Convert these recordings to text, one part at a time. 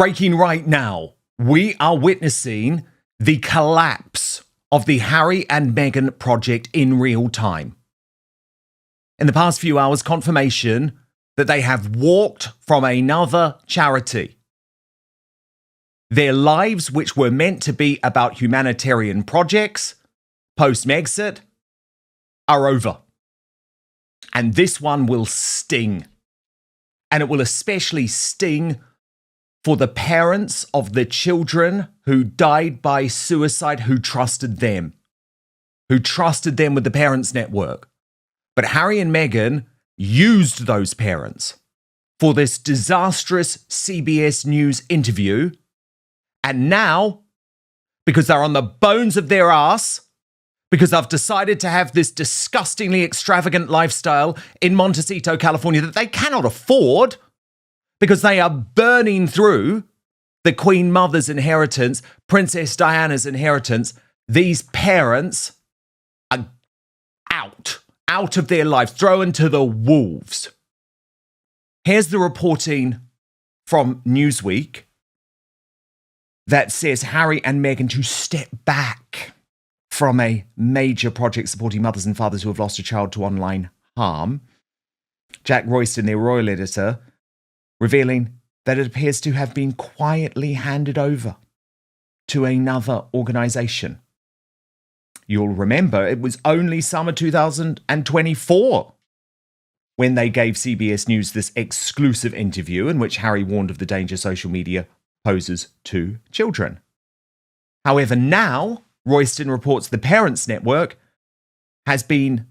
Breaking right now, we are witnessing the collapse of the Harry and Meghan project in real time. In the past few hours, confirmation that they have walked from another charity. Their lives, which were meant to be about humanitarian projects, post-Megxit, are over. And this one will sting. And it will especially sting for the parents of the children who died by suicide, who trusted them with the Parents Network. But Harry and Meghan used those parents for this disastrous CBS News interview. And now, because they're on the bones of their ass, because I've decided to have this disgustingly extravagant lifestyle in Montecito, California, that they cannot afford, because they are burning through the Queen Mother's inheritance, Princess Diana's inheritance. These parents are out of their lives, thrown to the wolves. Here's the reporting from Newsweek that says Harry and Meghan to step back from a major project supporting mothers and fathers who have lost a child to online harm. Jack Royston, their royal editor, revealing that it appears to have been quietly handed over to another organisation. You'll remember it was only summer 2024 when they gave CBS News this exclusive interview in which Harry warned of the danger social media poses to children. However, now, Royston reports the Parents Network has been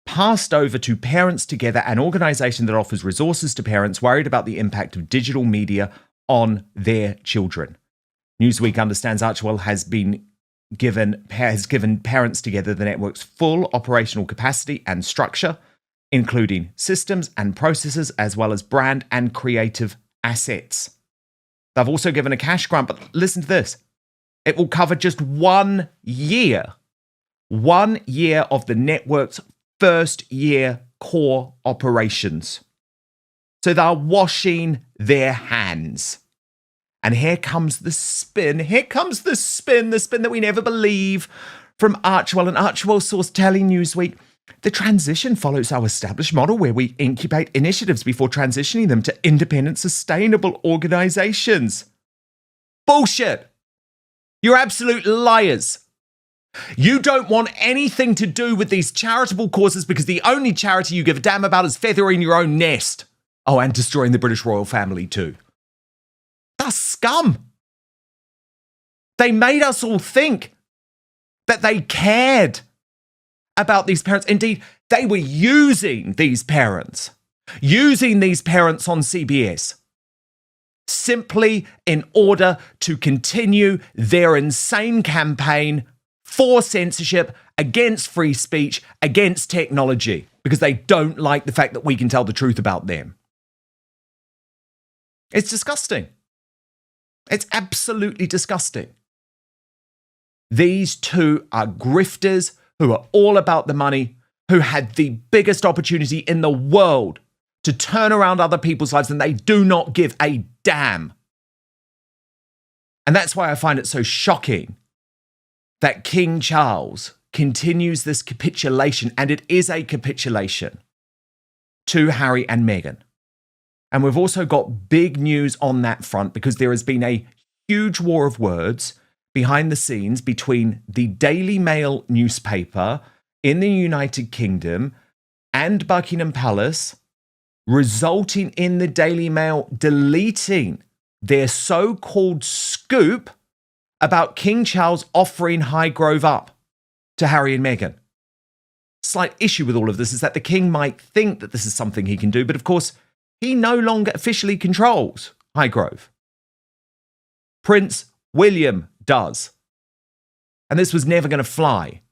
passed over to Parents Together, an organisation that offers resources to parents worried about the impact of digital media on their children. Newsweek understands Archewell has given Parents Together the network's full operational capacity and structure, including systems and processes, as well as brand and creative assets. They've also given a cash grant, but listen to this. It will cover just 1 year. 1 year of the network's first year core operations. So they're washing their hands. And here comes the spin. The spin that we never believe from Archewell. And Archewell's source telling Newsweek, the transition follows our established model where we incubate initiatives before transitioning them to independent, sustainable organizations. Bullshit. You're absolute liars. You don't want anything to do with these charitable causes because the only charity you give a damn about is feathering your own nest. Oh, and destroying the British royal family too. That's scum. They made us all think that they cared about these parents. Indeed, they were using these parents on CBS simply in order to continue their insane campaign for censorship, against free speech, against technology, because they don't like the fact that we can tell the truth about them. It's disgusting. It's absolutely disgusting. These two are grifters who are all about the money, who had the biggest opportunity in the world to turn around other people's lives, and they do not give a damn. And that's why I find it so shocking that King Charles continues this capitulation, and it is a capitulation, to Harry and Meghan. And we've also got big news on that front because there has been a huge war of words behind the scenes between the Daily Mail newspaper in the United Kingdom and Buckingham Palace, resulting in the Daily Mail deleting their so-called scoop about King Charles offering Highgrove up to Harry and Meghan. Slight issue with all of this is that the king might think that this is something he can do, but of course, he no longer officially controls Highgrove. Prince William does. And this was never going to fly.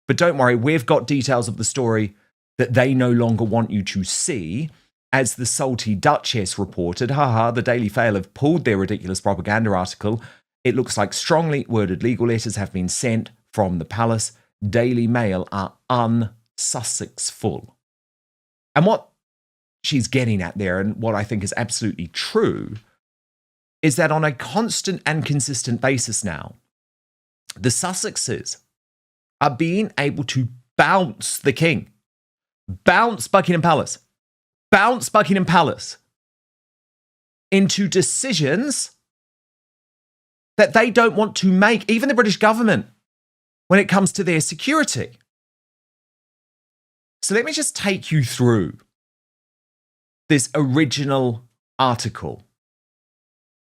But don't worry, we've got details of the story that they no longer want you to see. As the salty Duchess reported, the Daily Mail have pulled their ridiculous propaganda article. It looks like strongly worded legal letters have been sent from the palace. Daily Mail are un-Sussex-full. And what she's getting at there, and what I think is absolutely true, is that on a constant and consistent basis now, the Sussexes are being able to bounce the king, bounce Buckingham Palace into decisions that they don't want to make, even the British government, when it comes to their security. So let me just take you through this original article,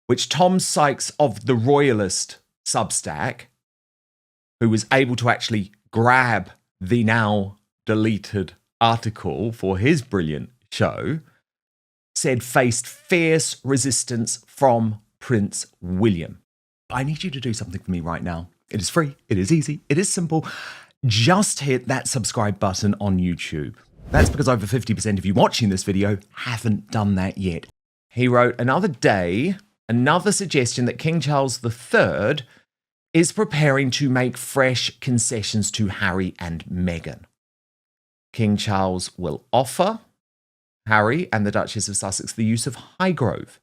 which Tom Sykes of the Royalist Substack, who was able to actually grab the now deleted article for his brilliant show, said faced fierce resistance from Prince William. I need you to do something for me right now. It is free, it is easy, it is simple. Just hit that subscribe button on YouTube. That's because over 50% of you watching this video haven't done that yet. He wrote, another day, another suggestion that King Charles III is preparing to make fresh concessions to Harry and Meghan. King Charles will offer Harry and the Duchess of Sussex the use of Highgrove,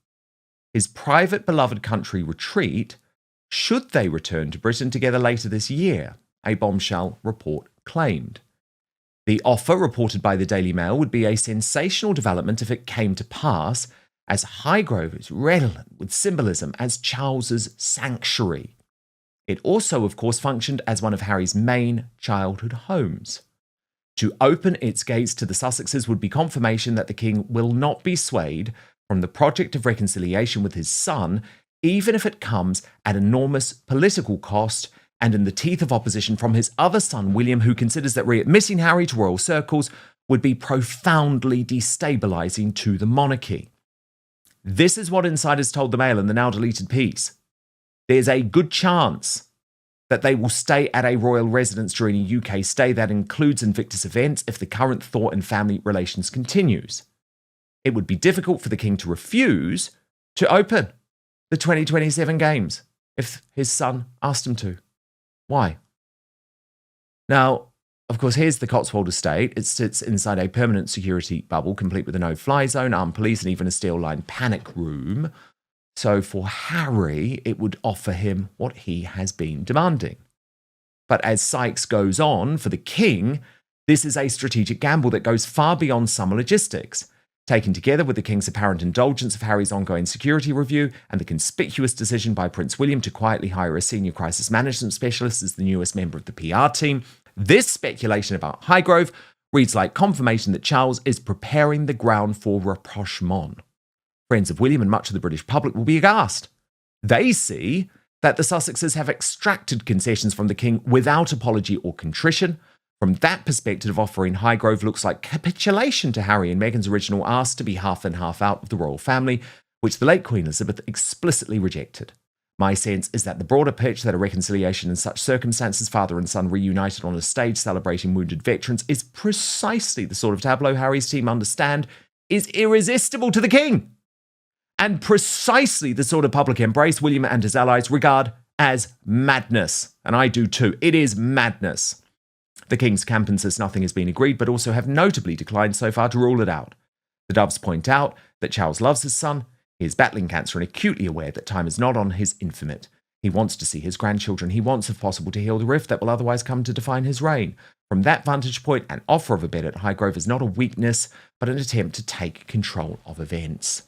his private beloved country retreat, should they return to Britain together later this year, a bombshell report claimed. The offer, reported by the Daily Mail, would be a sensational development if it came to pass, as Highgrove is redolent with symbolism as Charles's sanctuary. It also, of course, functioned as one of Harry's main childhood homes. To open its gates to the Sussexes would be confirmation that the king will not be swayed from the project of reconciliation with his son, even if it comes at enormous political cost and in the teeth of opposition from his other son, William, who considers that readmitting Harry to royal circles would be profoundly destabilising to the monarchy. This is what insiders told the Mail in the now deleted piece. There's a good chance that they will stay at a royal residence during a UK stay that includes Invictus events if the current thaw in family relations continues. It would be difficult for the king to refuse to open the 2027 games if his son asked him to. Why? Now, of course, here's the Cotswold estate. It sits inside a permanent security bubble, complete with a no-fly zone, armed police, and even a steel-lined panic room. So for Harry, it would offer him what he has been demanding. But as Sykes goes on, for the king, this is a strategic gamble that goes far beyond summer logistics. Taken together with the king's apparent indulgence of Harry's ongoing security review and the conspicuous decision by Prince William to quietly hire a senior crisis management specialist as the newest member of the PR team, this speculation about Highgrove reads like confirmation that Charles is preparing the ground for rapprochement. Friends of William and much of the British public will be aghast. They see that the Sussexes have extracted concessions from the king without apology or contrition. From that perspective, offering Highgrove looks like capitulation to Harry and Meghan's original ask to be half in, half out of the royal family, which the late Queen Elizabeth explicitly rejected. My sense is that the broader pitch that a reconciliation in such circumstances, father and son reunited on a stage celebrating wounded veterans, is precisely the sort of tableau Harry's team understand is irresistible to the king, and precisely the sort of public embrace William and his allies regard as madness. And I do too. It is madness. The king's camp insists nothing has been agreed, but also have notably declined so far to rule it out. The Doves point out that Charles loves his son, he is battling cancer and acutely aware that time is not on his infamit. He wants to see his grandchildren. He wants, if possible, to heal the rift that will otherwise come to define his reign. From that vantage point, an offer of a bed at Highgrove is not a weakness, but an attempt to take control of events.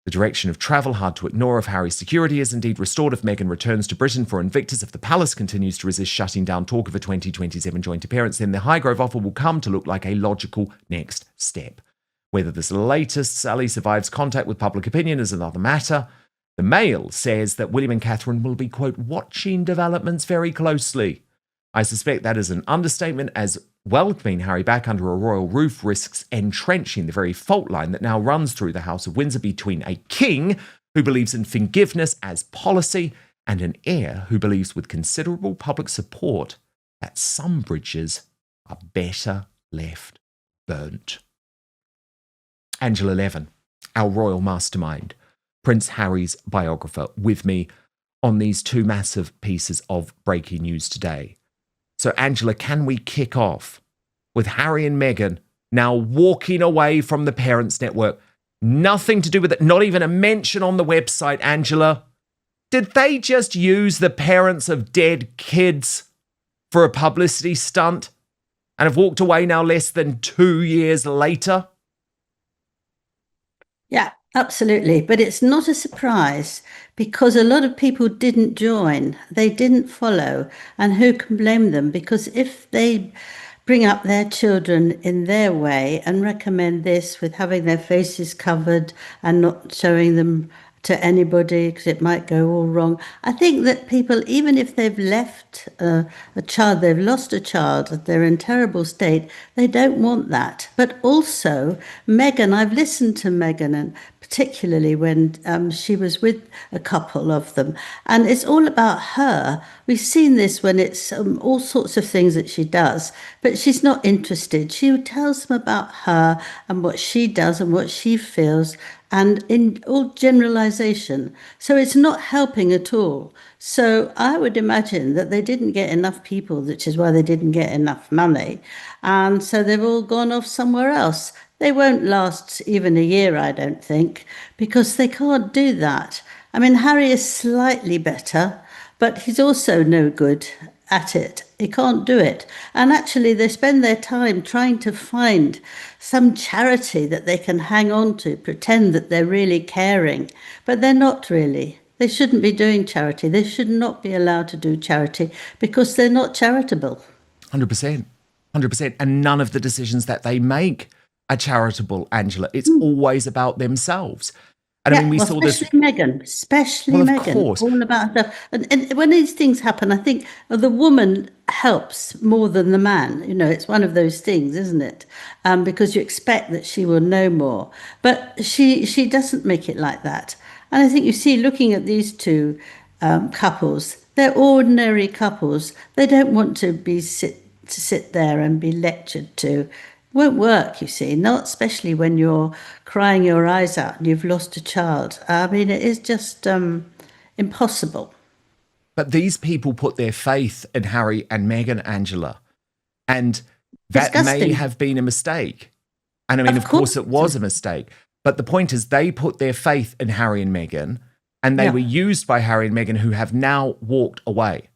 The direction of travel, hard to ignore if Harry's security is indeed restored, if Meghan returns to Britain for Invictus, if the palace continues to resist shutting down talk of a 2027 joint appearance, then the Highgrove offer will come to look like a logical next step. Whether this latest sally survives contact with public opinion is another matter. The Mail says that William and Catherine will be, quote, watching developments very closely. I suspect that is an understatement, as welcoming Harry back under a royal roof risks entrenching the very fault line that now runs through the House of Windsor between a king who believes in forgiveness as policy and an heir who believes with considerable public support that some bridges are better left burnt. Angela Levin, our royal mastermind, Prince Harry's biographer, with me on these two massive pieces of breaking news today. So, Angela, can we kick off with Harry and Meghan now walking away from the Parents Network? Nothing to do with it. Not even a mention on the website, Angela. Did they just use the parents of dead kids for a publicity stunt and have walked away now less than 2 years later? Yeah, absolutely. But it's not a surprise because a lot of people didn't join, they didn't follow. And who can blame them? Because if they bring up their children in their way and recommend this with having their faces covered and not showing them to anybody because it might go all wrong. I think that people, even if they've left a child, they've lost a child, they're in terrible state, they don't want that. But also, Meghan, I've listened to Meghan, and particularly when she was with a couple of them, and it's all about her. We've seen this when it's all sorts of things that she does, but she's not interested. She tells them about her and what she does and what she feels, and in all generalization. So it's not helping at all. So I would imagine that they didn't get enough people, which is why they didn't get enough money. And so they've all gone off somewhere else. They won't last even a year, I don't think, because they can't do that. I mean, Harry is slightly better, but he's also no good at it. He can't do it. And actually, they spend their time trying to find some charity that they can hang on to, pretend that they're really caring, but they're not really. They shouldn't be doing charity. They should not be allowed to do charity because they're not charitable. 100%. 100%. And none of the decisions that they make are charitable, Angela. It's always about themselves. And I mean, we saw this. Especially Meghan, of course. all about stuff. And when these things happen, I think the woman helps more than the man. You know, it's one of those things, isn't it? Because you expect that she will know more, but she doesn't make it like that. And I think you see, looking at these two couples, they're ordinary couples. They don't want to sit there and be lectured to. Won't work, you see, not especially when you're crying your eyes out and you've lost a child. I mean, it is just impossible. But these people put their faith in Harry and Meghan, Angela, and that may have been a mistake. And I mean, of course it was a mistake. But the point is, they put their faith in Harry and Meghan, and they were used by Harry and Meghan, who have now walked away.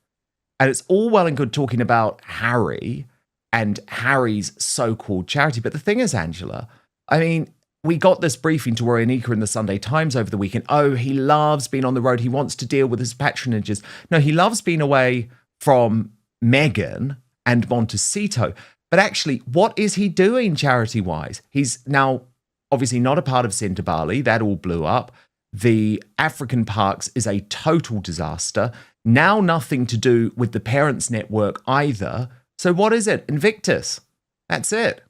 And it's all well and good talking about Harry and Harry's so-called charity. But the thing is, Angela, I mean, we got this briefing to Anika in the Sunday Times over the weekend. Oh, he loves being on the road. He wants to deal with his patronages. No, he loves being away from Meghan and Montecito. But actually, what is he doing charity-wise? He's now obviously not a part of Centre Bali. That all blew up. The African Parks is a total disaster. Now nothing to do with the Parents Network either. So what is it? Invictus. That's it.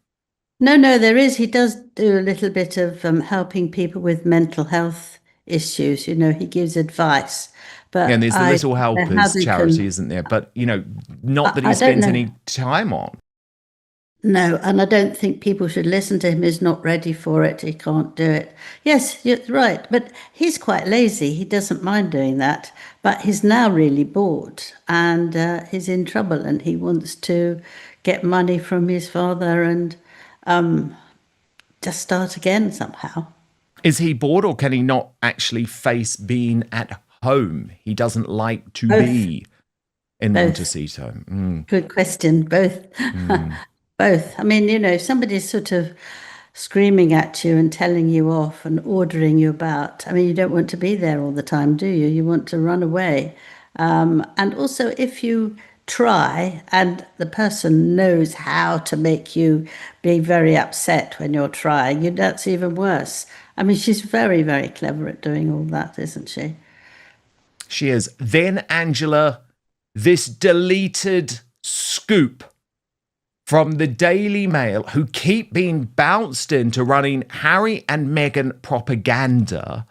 No, there is. He does do a little bit of helping people with mental health issues. You know, he gives advice. But and there's the Little Helpers charity, isn't there? But, you know, not that he spends any time on. No, and I don't think people should listen to him. He's not ready for it. He can't do it. Yes, you're right. But he's quite lazy. He doesn't mind doing that. But he's now really bored and he's in trouble and he wants to get money from his father and just start again somehow. Is he bored or can he not actually face being at home? He doesn't like to be in Montecito. Good question. Both. Both. I mean, you know, if somebody's sort of screaming at you and telling you off and ordering you about, I mean, you don't want to be there all the time, do you? You want to run away. And also, if you try and the person knows how to make you be very upset when you're trying, that's even worse. I mean, she's very, very clever at doing all that, isn't she? She is. Then, Angela, this deleted scoop from the Daily Mail, who keep being bounced into running Harry and Meghan propaganda.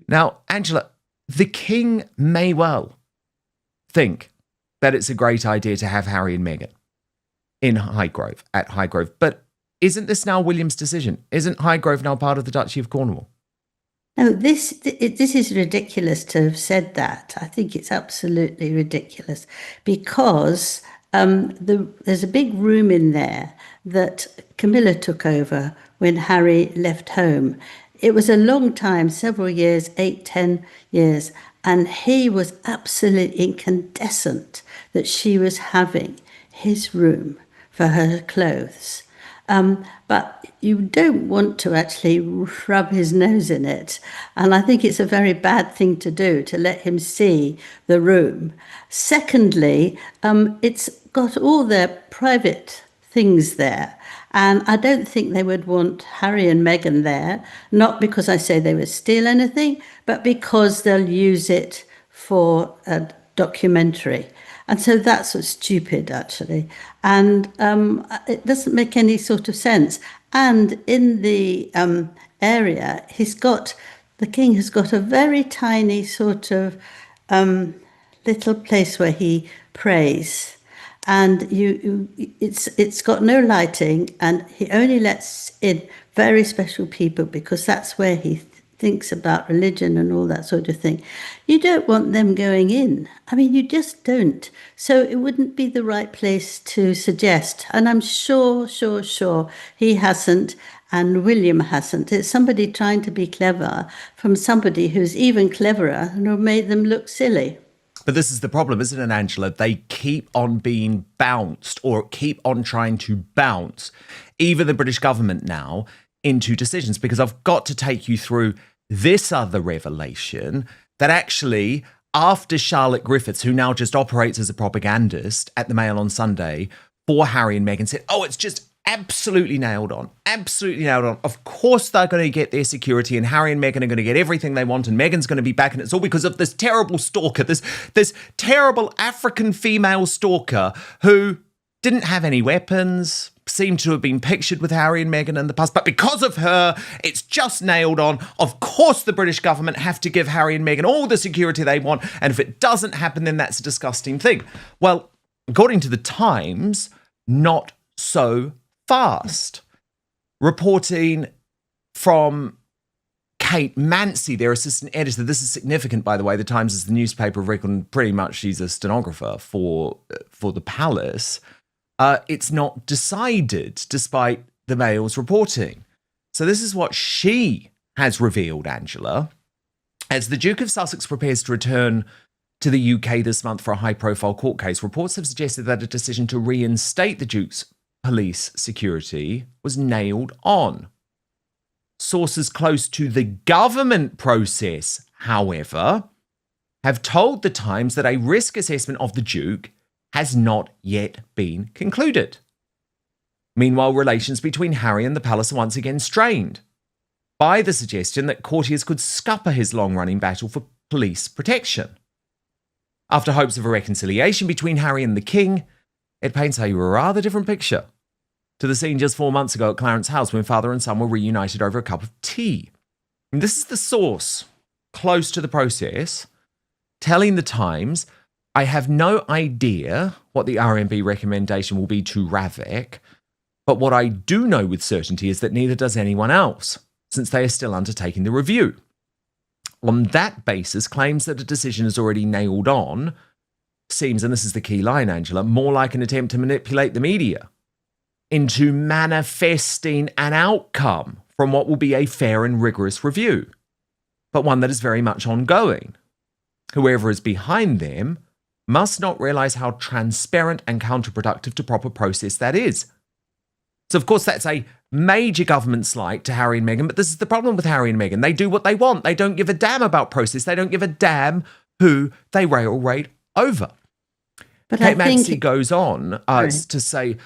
Now, Angela, the king may well think that it's a great idea to have Harry and Meghan in Highgrove, at Highgrove. But isn't this now William's decision? Isn't Highgrove now part of the Duchy of Cornwall? No, this is ridiculous to have said that. I think it's absolutely ridiculous because there's a big room in there that Camilla took over when Harry left home. it was a long time, several years, 8, 10 years, and he was absolutely incandescent that she was having his room for her clothes. But you don't want to actually rub his nose in it. And I think it's a very bad thing to do, to let him see the room. Secondly, it's got all their private things there. And I don't think they would want Harry and Meghan there, not because I say they would steal anything, but because they'll use it for a documentary. And so that's what's stupid, actually. And it doesn't make any sort of sense. And in the area, the king has got a very tiny sort of little place where he prays. And it's got no lighting, and he only lets in very special people because that's where he thinks about religion and all that sort of thing. You don't want them going in. I mean, you just don't. So it wouldn't be the right place to suggest. And I'm sure he hasn't, and William hasn't. It's somebody trying to be clever from somebody who's even cleverer and who made them look silly. But this is the problem, isn't it, Angela? They keep on being bounced, or keep on trying to bounce even the British government now into decisions, because I've got to take you through this other revelation that actually, after Charlotte Griffiths, who now just operates as a propagandist at the Mail on Sunday for Harry and Meghan, said, oh, it's just absolutely nailed on. Absolutely nailed on. Of course they're going to get their security, and Harry and Meghan are going to get everything they want, and Meghan's going to be back, and it's all because of this terrible stalker, this terrible African female stalker who didn't have any weapons, seemed to have been pictured with Harry and Meghan in the past, but because of her, it's just nailed on. Of course the British government have to give Harry and Meghan all the security they want, and if it doesn't happen, then that's a disgusting thing. Well, according to the Times, not so fast. Reporting from Kate Mancy, their assistant editor. This is significant, by the way. The Times is the newspaper of record, and pretty much she's a stenographer for the palace. It's not decided, despite the Mail's reporting. So this is what she has revealed, Angela. As the Duke of Sussex prepares to return to the UK this month for a high-profile court case, reports have suggested that a decision to reinstate the Duke's police security was nailed on. Sources close to the government process, however, have told the Times that a risk assessment of the Duke has not yet been concluded. Meanwhile, relations between Harry and the palace are once again strained by the suggestion that courtiers could scupper his long-running battle for police protection. After hopes of a reconciliation between Harry and the King, it paints a rather different picture to the scene just 4 months ago at Clarence House when father and son were reunited over a cup of tea. And this is the source close to the process telling the Times, I have no idea what the RMB recommendation will be to Ravik, but what I do know with certainty is that neither does anyone else, since they are still undertaking the review. On that basis, claims that a decision is already nailed on seems, and this is the key line, Angela, more like an attempt to manipulate the media into manifesting an outcome from what will be a fair and rigorous review, but one that is very much ongoing. Whoever is behind them must not realise how transparent and counterproductive to proper process that is. So, of course, that's a major government slight to Harry and Meghan, but this is the problem with Harry and Meghan. They do what they want. They don't give a damn about process. They don't give a damn who they railroad over. But Kate Mancy goes on to say,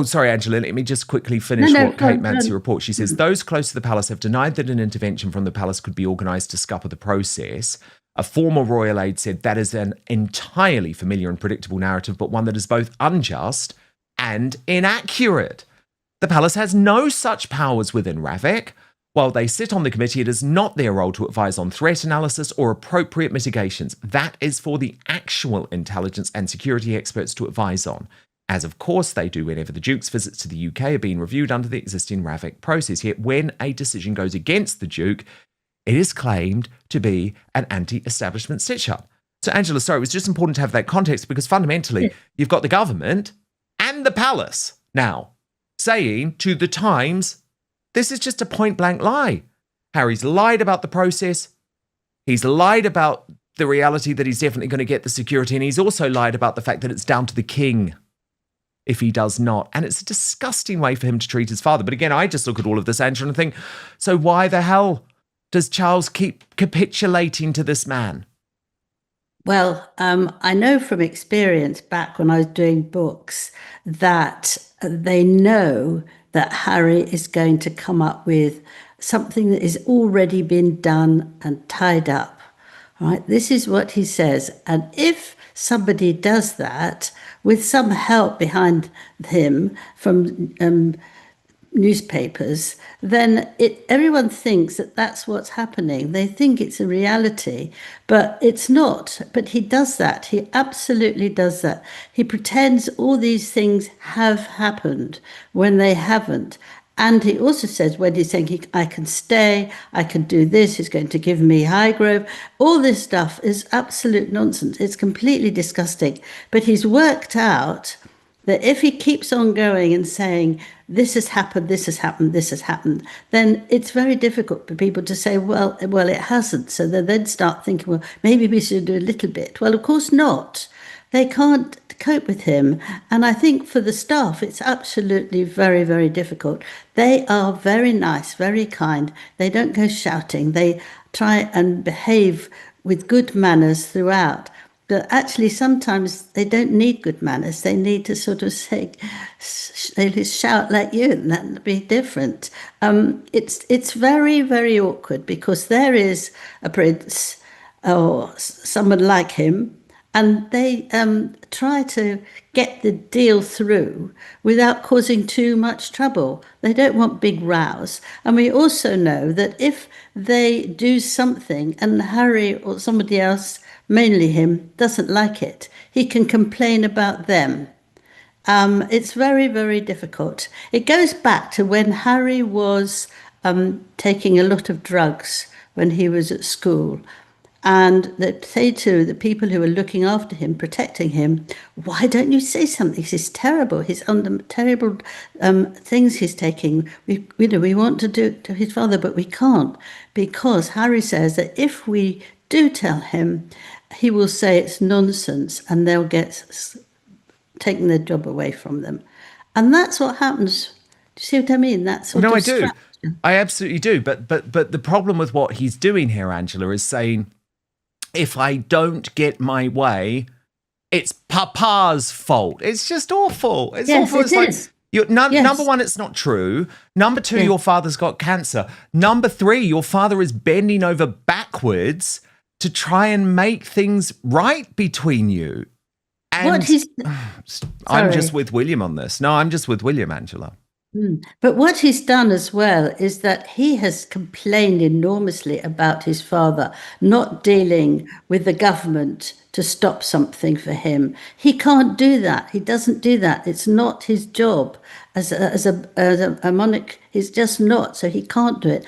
sorry, Angela, let me just quickly finish what Kate Mancy reports. She says, those close to the palace have denied that an intervention from the palace could be organised to scupper the process. A former royal aide said that is an entirely familiar and predictable narrative, but one that is both unjust and inaccurate. The palace has no such powers within Ravik. While they sit on the committee, it is not their role to advise on threat analysis or appropriate mitigations. That is for the actual intelligence and security experts to advise on, as of course they do whenever the Duke's visits to the UK are being reviewed under the existing Ravik process. Yet when a decision goes against the Duke, it is claimed to be an anti-establishment stitch-up. So, Angela, sorry, it was just important to have that context because fundamentally, you've got the government and the palace now saying to the Times, this is just a point-blank lie. Harry's lied about the process. He's lied about the reality that he's definitely going to get the security. And he's also lied about the fact that it's down to the king if he does not. And it's a disgusting way for him to treat his father. But again, I just look at all of this, Angela, and think, so why the hell does Charles keep capitulating to this man? Well, I know from experience back when I was doing books that they know that Harry is going to come up with something that has already been done and tied up. Right? This is what he says. And if somebody does that with some help behind him from newspapers, then everyone thinks that that's what's happening. They think it's a reality, but it's not. But he does that. He absolutely does that. He pretends all these things have happened when they haven't. And he also says, when he's saying, I can stay, I can do this, he's going to give me Highgrove, all this stuff is absolute nonsense. It's completely disgusting. But he's worked out that if he keeps on going and saying, this has happened, this has happened, this has happened, then it's very difficult for people to say, well, it hasn't. So they then start thinking, well, maybe we should do a little bit. Well, of course not. They can't cope with him. And I think for the staff, it's absolutely very, very difficult. They are very nice, very kind. They don't go shouting. They try and behave with good manners throughout. But actually, sometimes they don't need good manners. They need to sort of say, they shout like you, and that would be different. It's very, very awkward because there is a prince or someone like him, and they try to get the deal through without causing too much trouble. They don't want big rows. And we also know that if they do something and Harry or somebody else, mainly him, doesn't like it, he can complain about them. It's very, very difficult. It goes back to when Harry was taking a lot of drugs when he was at school. And they say to the people who are looking after him, protecting him, why don't you say something? This is terrible. He's under terrible things he's taking. We want to do it to his father, but we can't, because Harry says that if we do tell him, he will say it's nonsense and they'll get taken their job away from them. And that's what happens. Do you see what I mean? That's sort No, of I do. strategy. I absolutely do. But the problem with what he's doing here, Angela, is saying, if I don't get my way, it's Papa's fault. It's just awful. It's Yes, awful. it It's is. like, Yes. number one, it's not true. Number two, Yeah. your father's got cancer. Number three, your father is bending over backwards to try and make things right between you. And What he's I'm just sorry. with William on this. No, I'm just with William, Angela. But what he's done as well is that he has complained enormously about his father not dealing with the government to stop something for him. He can't do that. He doesn't do that. It's not his job as a monarch. He's just not. So he can't do it.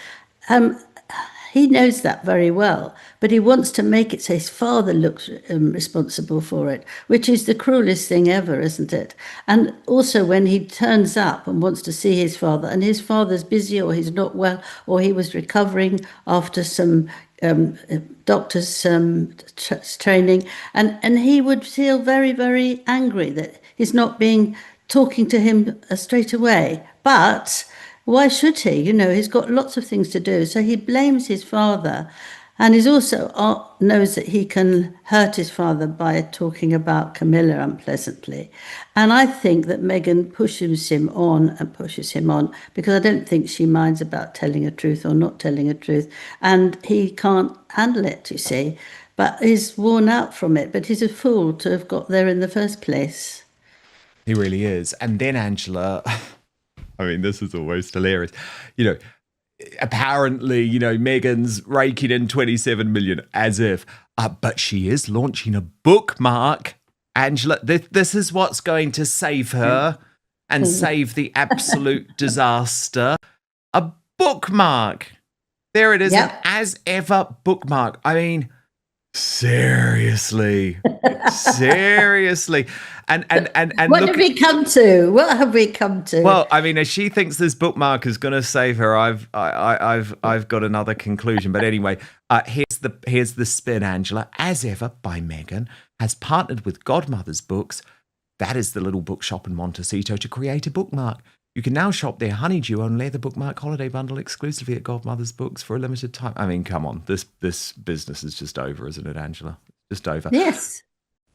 He knows that very well, but he wants to make it so his father looks responsible for it, which is the cruelest thing ever, isn't it? And also when he turns up and wants to see his father, and his father's busy or he's not well, or he was recovering after some doctor's training, and he would feel very, very angry that he's not being talking to him straight away. But why should he? He's got lots of things to do. So he blames his father, and he's also knows that he can hurt his father by talking about Camilla unpleasantly. And I think that Meghan pushes him on because I don't think she minds about telling a truth or not telling a truth. And he can't handle it, you see. But he's worn out from it. But he's a fool to have got there in the first place. He really is. And then Angela, I mean, this is almost hilarious. Apparently, Meghan's raking in 27 million as if, but she is launching a bookmark. Angela, this is what's going to save her and save the absolute disaster. A bookmark. There it is. Yep. An as ever bookmark. I mean, seriously. Seriously. And What look, have we come to? What have we come to? well, I mean, as she thinks this bookmark is going to save her, I've got another conclusion. But anyway, here's the spin, Angela. As ever, by Meghan, has partnered with Godmother's Books. That is the little bookshop in Montecito to create a bookmark. You can now shop their honeydew and leather bookmark holiday bundle exclusively at Godmother's Books for a limited time. I mean, come on, this business is just over, isn't it, Angela? Just over. Yes.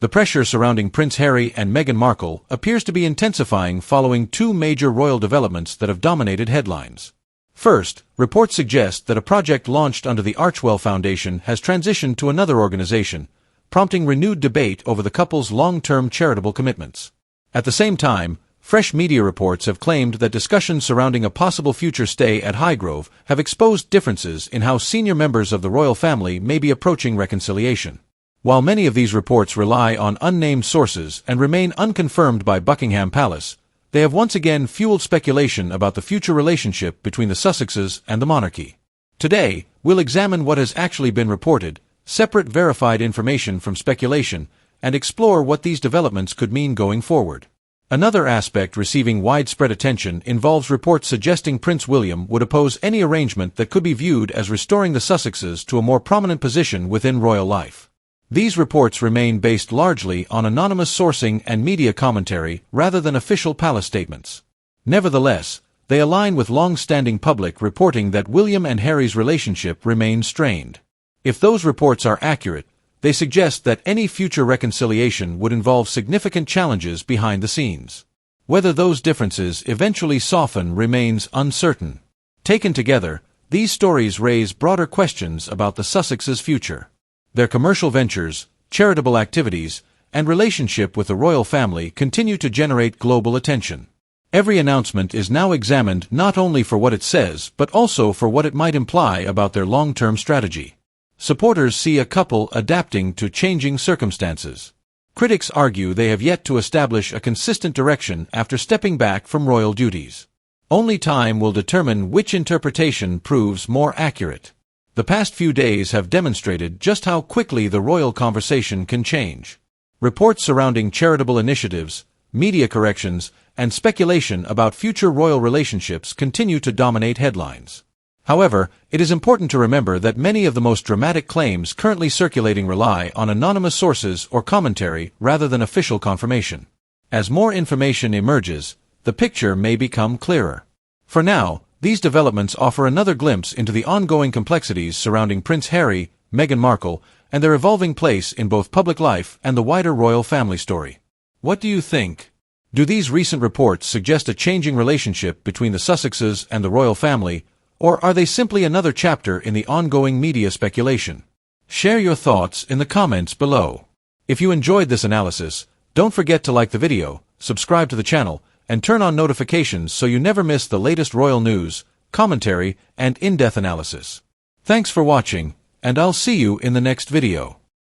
The pressure surrounding Prince Harry and Meghan Markle appears to be intensifying following two major royal developments that have dominated headlines. First, reports suggest that a project launched under the Archewell Foundation has transitioned to another organization, prompting renewed debate over the couple's long-term charitable commitments. At the same time, fresh media reports have claimed that discussions surrounding a possible future stay at Highgrove have exposed differences in how senior members of the royal family may be approaching reconciliation. While many of these reports rely on unnamed sources and remain unconfirmed by Buckingham Palace, they have once again fueled speculation about the future relationship between the Sussexes and the monarchy. Today, we'll examine what has actually been reported, separate verified information from speculation, and explore what these developments could mean going forward. Another aspect receiving widespread attention involves reports suggesting Prince William would oppose any arrangement that could be viewed as restoring the Sussexes to a more prominent position within royal life. These reports remain based largely on anonymous sourcing and media commentary rather than official palace statements. Nevertheless, they align with long-standing public reporting that William and Harry's relationship remains strained. If those reports are accurate, they suggest that any future reconciliation would involve significant challenges behind the scenes. Whether those differences eventually soften remains uncertain. Taken together, these stories raise broader questions about the Sussexes' future. Their commercial ventures, charitable activities, and relationship with the royal family continue to generate global attention. Every announcement is now examined not only for what it says, but also for what it might imply about their long-term strategy. Supporters see a couple adapting to changing circumstances. Critics argue they have yet to establish a consistent direction after stepping back from royal duties. Only time will determine which interpretation proves more accurate. The past few days have demonstrated just how quickly the royal conversation can change. Reports surrounding charitable initiatives, media corrections, and speculation about future royal relationships continue to dominate headlines. However, it is important to remember that many of the most dramatic claims currently circulating rely on anonymous sources or commentary rather than official confirmation. As more information emerges, the picture may become clearer. For now, these developments offer another glimpse into the ongoing complexities surrounding Prince Harry, Meghan Markle, and their evolving place in both public life and the wider royal family story. What do you think? Do these recent reports suggest a changing relationship between the Sussexes and the royal family, or are they simply another chapter in the ongoing media speculation? Share your thoughts in the comments below. If you enjoyed this analysis, don't forget to like the video, subscribe to the channel, and turn on notifications so you never miss the latest royal news, commentary, and in-depth analysis. Thanks for watching, and I'll see you in the next video.